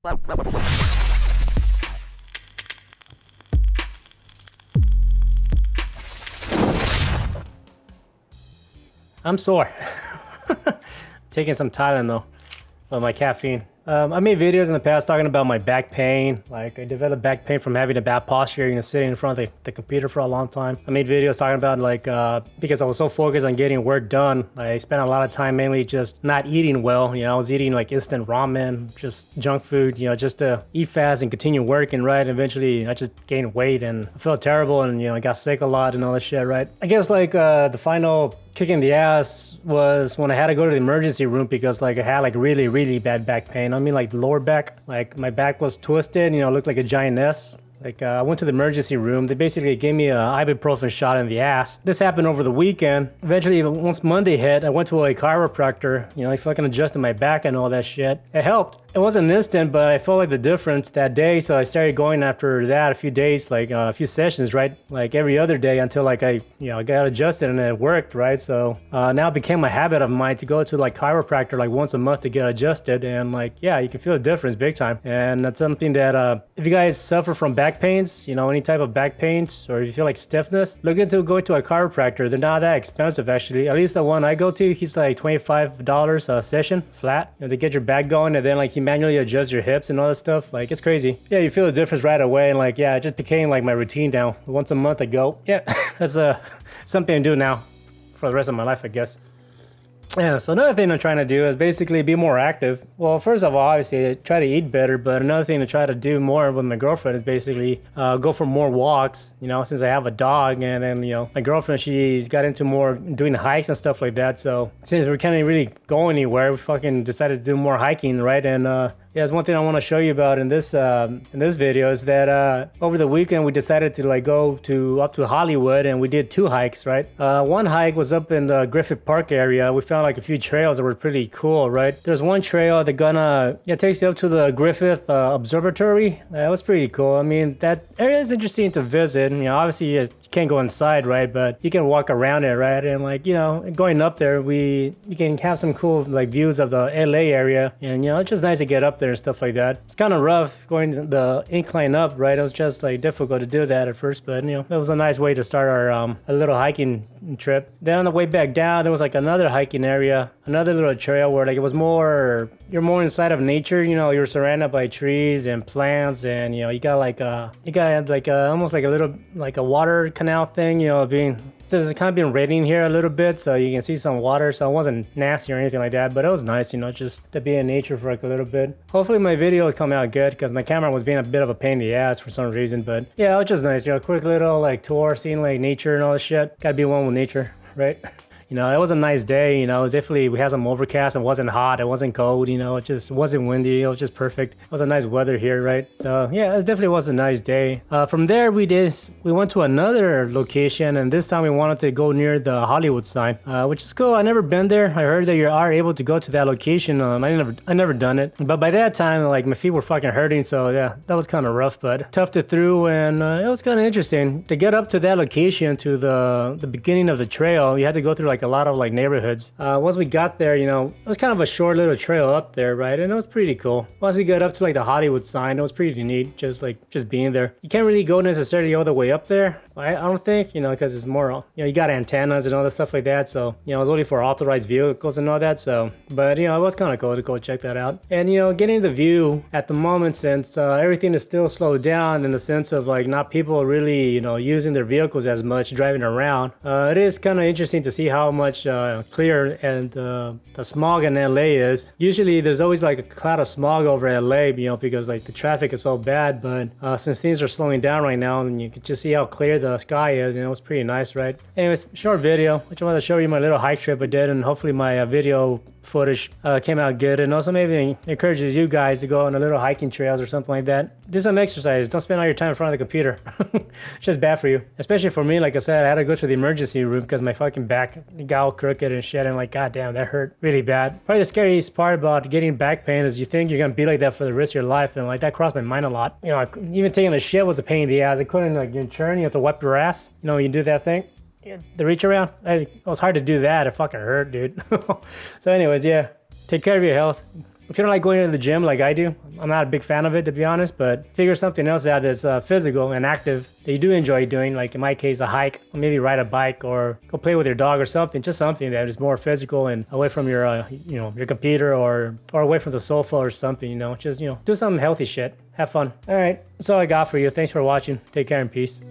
I'm sore. Taking some Tylenol with my caffeine. I made videos in the past talking about my back pain. Like, I developed back pain from having a bad posture, sitting in front of the computer for a long time. I made videos talking about because I was so focused on getting work done, I spent a lot of time mainly just not eating well. I was eating like instant ramen, just junk food, just to eat fast and continue working, right? Eventually, I just gained weight and I felt terrible and, I got sick a lot and all this shit, right? I guess the final kick in the ass was when I had to go to the emergency room because I had really, really bad back pain. I mean the lower back, my back was twisted, looked like a giant S. I went to the emergency room. They basically gave me a ibuprofen shot in the ass. This happened over the weekend. Eventually, once Monday hit, I went to a chiropractor. He fucking adjusted my back and all that shit. It helped. It wasn't instant, but I felt the difference that day. So I started going after that a few days, a few sessions, right? Every other day until I got adjusted and it worked, right? So now it became a habit of mine to go to chiropractor once a month to get adjusted. And yeah, you can feel a difference big time. And that's something that if you guys suffer from back pains, any type of back pains, or if you feel stiffness, look into going to a chiropractor. They're not that expensive, actually. At least the one I go to, he's $25 a session flat. They get your back going, and then he manually adjust your hips and all that stuff. It's crazy. Yeah, you feel the difference right away. And yeah, it just became my routine now. Once a month I go. Yeah, that's something I do now for the rest of my life, I guess. Yeah, so another thing I'm trying to do is basically be more active. Well, first of all, obviously, I try to eat better, but another thing to try to do more with my girlfriend is basically go for more walks, since I have a dog, and then, my girlfriend, she's got into more doing hikes and stuff like that, so since we can't really go anywhere, we fucking decided to do more hiking, right? And yeah, there's one thing I want to show you about in this video is that over the weekend we decided to go up to Hollywood, and we did 2 hikes, right? One hike was up in the Griffith Park area. We found a few trails that were pretty cool, right? There's one trail that takes you up to the Griffith Observatory. That was pretty cool. I mean, that area is interesting to visit. Obviously you can't go inside, right? But you can walk around it, right? And going up there, you can have some cool views of the LA area, and it's just nice to get up there and stuff like that. It's kind of rough going the incline up, right? It was just difficult to do that at first, but it was a nice way to start our a little hiking trip. Then on the way back down, there was another hiking area, another little trail where it was more, you're more inside of nature. You're surrounded by trees and plants, and you got almost a little a water canal thing, so it's kind of been raining here a little bit, so you can see some water, so it wasn't nasty or anything like that, but it was nice, just to be in nature for a little bit. Hopefully my video is coming out good, because my camera was being a bit of a pain in the ass for some reason, but yeah, it was just nice, quick little tour, seeing nature and all this shit. Gotta be one with nature, right? It was a nice day, it was definitely, we had some overcast, it wasn't hot, it wasn't cold, it just wasn't windy, it was just perfect. It was a nice weather here, right? So yeah, it definitely was a nice day. From there, we went to another location, and this time we wanted to go near the Hollywood sign, which is cool. I never been there. I heard that you are able to go to that location. I never done it, but by that time, my feet were fucking hurting, so yeah, that was kind of rough, but toughed it through, and it was kind of interesting. To get up to that location, to the beginning of the trail, you had to go through a lot of neighborhoods. Once we got there, it was kind of a short little trail up there, right? And it was pretty cool. Once we got up to the Hollywood sign, it was pretty neat, just being there. You can't really go necessarily all the way up there, I don't think, because it's more, you got antennas and all that stuff like that, so it was only for authorized vehicles and all that, so, but it was kind of cool to go check that out. And getting the view at the moment, since everything is still slowed down in the sense of not people really using their vehicles as much, driving around, it is kind of interesting to see how much clear and the smog in LA is. Usually there's always a cloud of smog over LA, because the traffic is so bad, but since things are slowing down right now, and you can just see how clear the sky is, it was pretty nice, right? Anyways, short video. I just wanted to show you my little hike trip I did, and hopefully my video footage came out good, and also maybe encourages you guys to go on a little hiking trails or something like that. Do some exercise. Don't spend all your time in front of the computer. It's just bad for you, especially for me. Like I said, I had to go to the emergency room because my fucking back got all crooked and shit, and goddamn, that hurt really bad. Probably the scariest part about getting back pain is you think you're gonna be like that for the rest of your life, and that crossed my mind a lot. Even taking a shit was a pain in the ass. I couldn't turn. You have to wipe your ass. You do that thing, the reach around. It was hard to do that. It fucking hurt, dude. So anyways, yeah, take care of your health. If you don't like going to the gym like I do, I'm not a big fan of it, to be honest, but figure something else out that's physical and active that you do enjoy doing, like in my case, a hike, or maybe ride a bike, or go play with your dog or something, just something that is more physical and away from your, your computer or away from the sofa or something, just, do some healthy shit. Have fun. All right, that's all I got for you. Thanks for watching. Take care and peace.